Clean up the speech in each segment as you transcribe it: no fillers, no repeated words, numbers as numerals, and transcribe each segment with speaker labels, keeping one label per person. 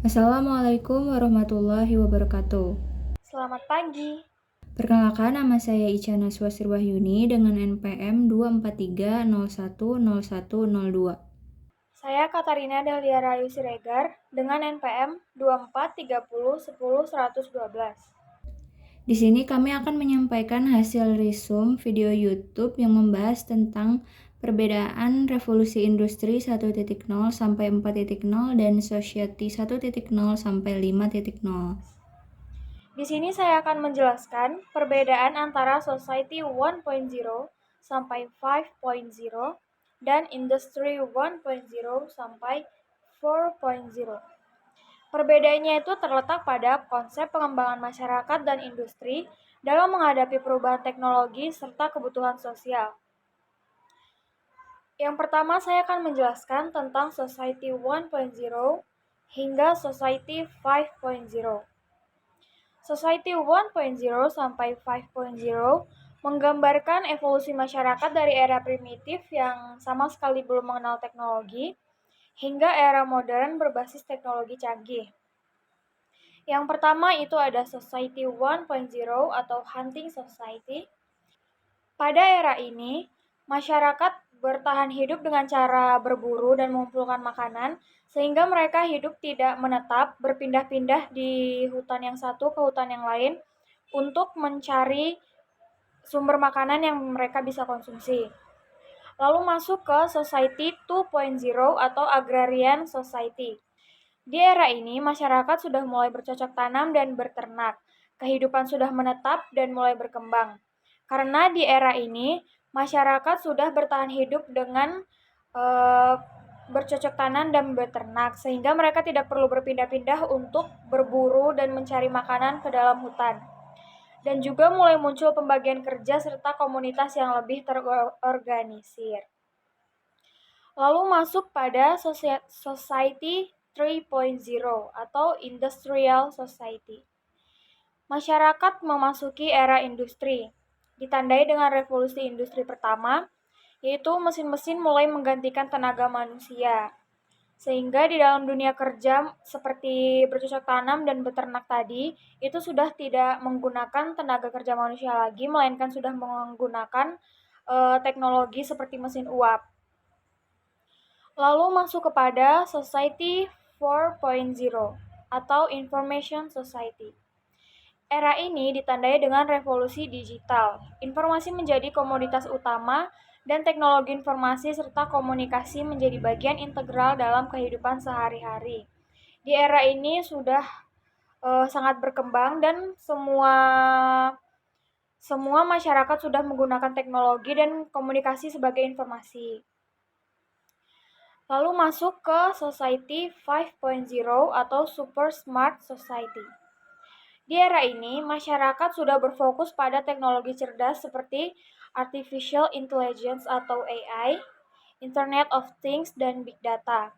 Speaker 1: Assalamualaikum warahmatullahi wabarakatuh.
Speaker 2: Selamat pagi.
Speaker 1: Perkenalkan, nama saya Ica Naswa Sirwahyuni dengan NPM 243010102.
Speaker 2: Saya Katarina Dahlia Rayu Siregar dengan NPM 2430101112.
Speaker 1: Di sini kami akan menyampaikan hasil resume video YouTube yang membahas tentang perbedaan revolusi industri 1.0 sampai 4.0 dan society 1.0 sampai 5.0.
Speaker 2: Di sini saya akan menjelaskan perbedaan antara Society 1.0 sampai 5.0 dan Industry 1.0 sampai 4.0. Perbedaannya itu terletak pada konsep pengembangan masyarakat dan industri dalam menghadapi perubahan teknologi serta kebutuhan sosial. Yang pertama, saya akan menjelaskan tentang Society 1.0 hingga Society 5.0. Society 1.0 sampai 5.0 menggambarkan evolusi masyarakat dari era primitif yang sama sekali belum mengenal teknologi hingga era modern berbasis teknologi canggih. Yang pertama itu ada Society 1.0 atau Hunting Society. Pada era ini, masyarakat bertahan hidup dengan cara berburu dan mengumpulkan makanan, sehingga mereka hidup tidak menetap, berpindah-pindah di hutan yang satu ke hutan yang lain untuk mencari sumber makanan yang mereka bisa konsumsi. Lalu masuk ke Society 2.0 atau Agrarian Society. Di era ini, masyarakat sudah mulai bercocok tanam dan berternak. Kehidupan sudah menetap dan mulai berkembang. Karena di era ini, masyarakat sudah bertahan hidup dengan bercocok tanam dan beternak, sehingga mereka tidak perlu berpindah-pindah untuk berburu dan mencari makanan ke dalam hutan. Dan juga mulai muncul pembagian kerja serta komunitas yang lebih terorganisir. Lalu masuk pada Society 3.0 atau Industrial Society. Masyarakat memasuki era industri, ditandai dengan revolusi industri pertama, yaitu mesin-mesin mulai menggantikan tenaga manusia. Sehingga di dalam dunia kerja seperti bercocok tanam dan beternak tadi, itu sudah tidak menggunakan tenaga kerja manusia lagi, melainkan sudah menggunakan teknologi seperti mesin uap. Lalu masuk kepada Society 4.0 atau Information Society. Era ini ditandai dengan revolusi digital. Informasi menjadi komoditas utama dan teknologi informasi serta komunikasi menjadi bagian integral dalam kehidupan sehari-hari. Di era ini sudah sangat berkembang dan semua masyarakat sudah menggunakan teknologi dan komunikasi sebagai informasi. Lalu masuk ke Society 5.0 atau Super Smart Society. Di era ini, masyarakat sudah berfokus pada teknologi cerdas seperti Artificial Intelligence atau AI, Internet of Things, dan Big Data.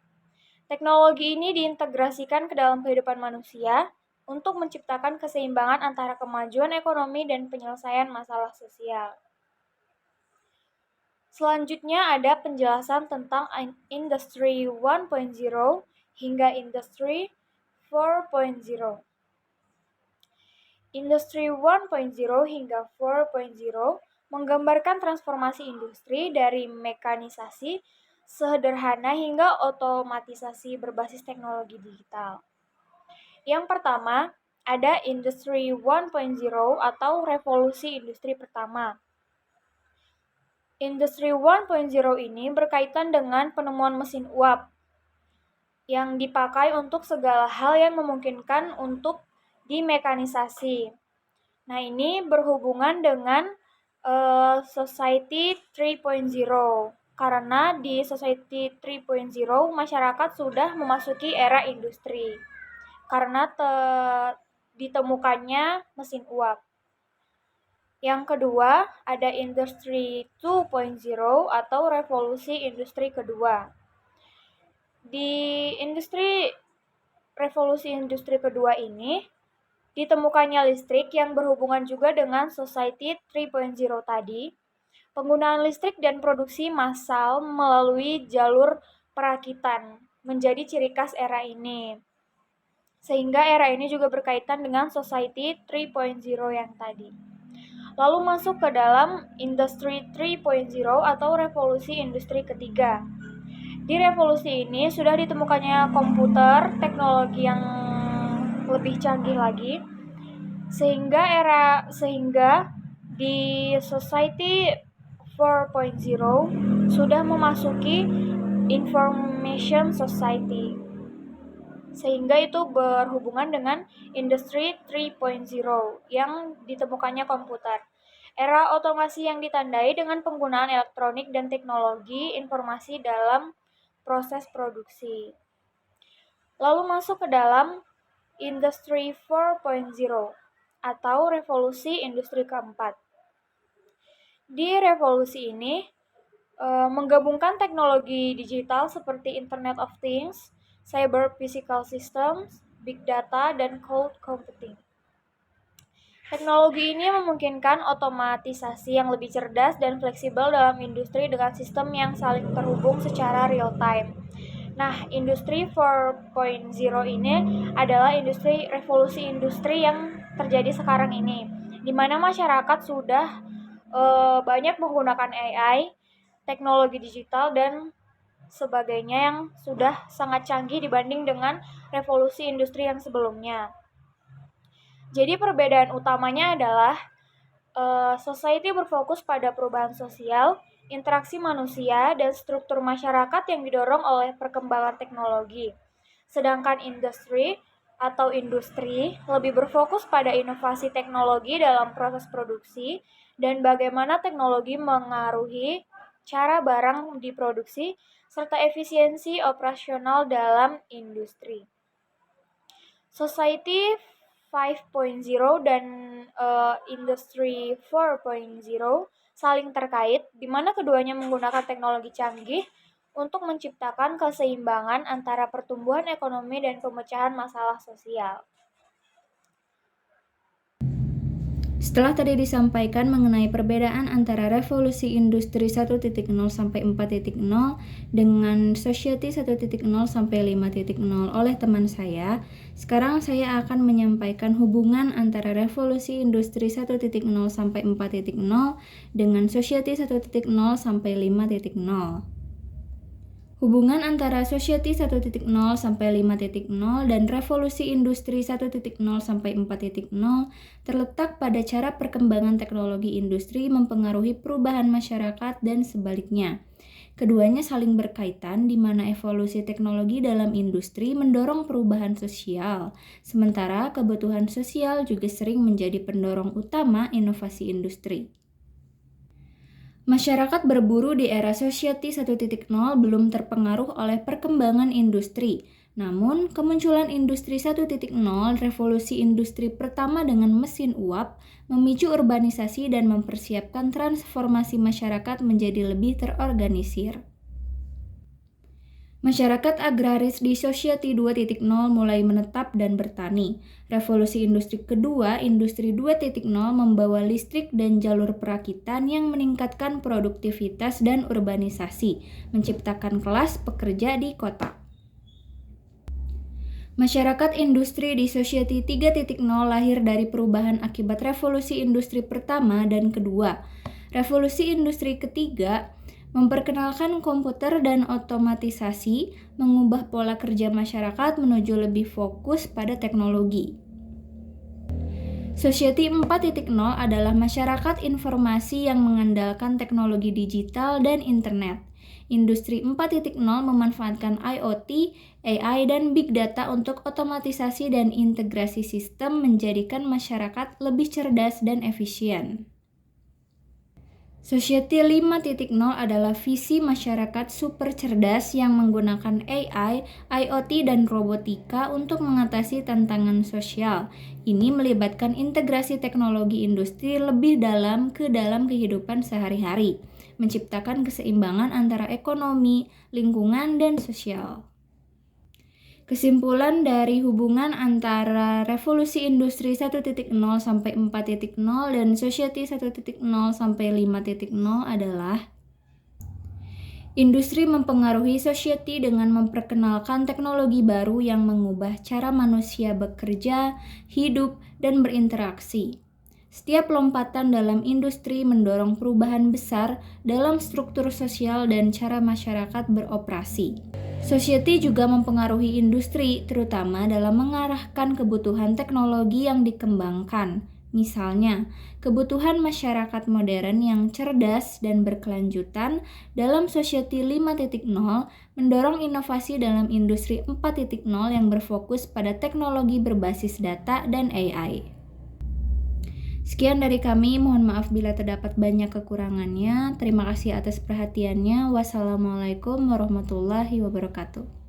Speaker 2: Teknologi ini diintegrasikan ke dalam kehidupan manusia untuk menciptakan keseimbangan antara kemajuan ekonomi dan penyelesaian masalah sosial. Selanjutnya ada penjelasan tentang Industry 1.0 hingga Industry 4.0. Industri 1.0 hingga 4.0 menggambarkan transformasi industri dari mekanisasi sederhana hingga otomatisasi berbasis teknologi digital. Yang pertama, ada Industri 1.0 atau revolusi industri pertama. Industri 1.0 ini berkaitan dengan penemuan mesin uap yang dipakai untuk segala hal yang memungkinkan untuk dimekanisasi. Nah, ini berhubungan dengan Society 3.0 karena di Society 3.0 masyarakat sudah memasuki era industri karena ditemukannya mesin uap. Yang kedua, ada Industri 2.0 atau revolusi industri kedua. Di revolusi industri kedua ini, ditemukannya listrik yang berhubungan juga dengan Society 3.0 tadi. Penggunaan listrik dan produksi massal melalui jalur perakitan menjadi ciri khas era ini. Sehingga era ini juga berkaitan dengan Society 3.0 yang tadi. Lalu masuk ke dalam Industry 3.0 atau revolusi industri ketiga. Di revolusi ini sudah ditemukannya komputer, teknologi yang lebih canggih lagi, sehingga di Society 4.0 sudah memasuki Information Society. Sehingga itu berhubungan dengan Industry 3.0 yang ditemukannya komputer. Era otomasi yang ditandai dengan penggunaan elektronik dan teknologi informasi dalam proses produksi. Lalu masuk ke dalam Industry 4.0 atau revolusi industri keempat. Di revolusi ini menggabungkan teknologi digital seperti Internet of Things, Cyber Physical Systems, Big Data, dan Cloud Computing. Teknologi ini memungkinkan otomatisasi yang lebih cerdas dan fleksibel dalam industri dengan sistem yang saling terhubung secara real time. Nah, industri 4.0 ini adalah revolusi industri yang terjadi sekarang ini, di mana masyarakat sudah banyak menggunakan AI, teknologi digital, dan sebagainya yang sudah sangat canggih dibanding dengan revolusi industri yang sebelumnya. Jadi perbedaan utamanya adalah society berfokus pada perubahan sosial, interaksi manusia, dan struktur masyarakat yang didorong oleh perkembangan teknologi. Sedangkan industri lebih berfokus pada inovasi teknologi dalam proses produksi dan bagaimana teknologi mengaruhi cara barang diproduksi serta efisiensi operasional dalam industri. Society 5.0 dan Industry 4.0 saling terkait, di mana keduanya menggunakan teknologi canggih untuk menciptakan keseimbangan antara pertumbuhan ekonomi dan pemecahan masalah sosial.
Speaker 1: Setelah tadi disampaikan mengenai perbedaan antara revolusi industri 1.0 sampai 4.0 dengan society 1.0 sampai 5.0 oleh teman saya, sekarang saya akan menyampaikan hubungan antara revolusi industri 1.0 sampai 4.0 dengan society 1.0 sampai 5.0. Hubungan antara Society 1.0 sampai 5.0 dan Revolusi Industri 1.0 sampai 4.0 terletak pada cara perkembangan teknologi industri mempengaruhi perubahan masyarakat dan sebaliknya. Keduanya saling berkaitan di mana evolusi teknologi dalam industri mendorong perubahan sosial, sementara kebutuhan sosial juga sering menjadi pendorong utama inovasi industri. Masyarakat berburu di era Society 1.0 belum terpengaruh oleh perkembangan industri. Namun, kemunculan industri 1.0, revolusi industri pertama dengan mesin uap, memicu urbanisasi dan mempersiapkan transformasi masyarakat menjadi lebih terorganisir. Masyarakat agraris di Society 2.0 mulai menetap dan bertani. Revolusi industri kedua, Industri 2.0 membawa listrik dan jalur perakitan yang meningkatkan produktivitas dan urbanisasi, menciptakan kelas pekerja di kota. Masyarakat industri di Society 3.0 lahir dari perubahan akibat revolusi industri pertama dan kedua. Revolusi industri ketiga memperkenalkan komputer dan otomatisasi, mengubah pola kerja masyarakat menuju lebih fokus pada teknologi. Society 4.0 adalah masyarakat informasi yang mengandalkan teknologi digital dan internet. Industri 4.0 memanfaatkan IoT, AI, dan Big Data untuk otomatisasi dan integrasi sistem menjadikan masyarakat lebih cerdas dan efisien. Society 5.0 adalah visi masyarakat super cerdas yang menggunakan AI, IoT, dan robotika untuk mengatasi tantangan sosial. Ini melibatkan integrasi teknologi industri lebih dalam kehidupan sehari-hari, menciptakan keseimbangan antara ekonomi, lingkungan, dan sosial. Kesimpulan dari hubungan antara revolusi industri 1.0 sampai 4.0 dan society 1.0 sampai 5.0 adalah Industri mempengaruhi society dengan memperkenalkan teknologi baru yang mengubah cara manusia bekerja, hidup, dan berinteraksi. Setiap lompatan dalam industri mendorong perubahan besar dalam struktur sosial dan cara masyarakat beroperasi. Society juga mempengaruhi industri, terutama dalam mengarahkan kebutuhan teknologi yang dikembangkan. Misalnya, kebutuhan masyarakat modern yang cerdas dan berkelanjutan dalam Society 5.0 mendorong inovasi dalam industri 4.0 yang berfokus pada teknologi berbasis data dan AI. Sekian dari kami, mohon maaf bila terdapat banyak kekurangannya. Terima kasih atas perhatiannya. Wassalamualaikum warahmatullahi wabarakatuh.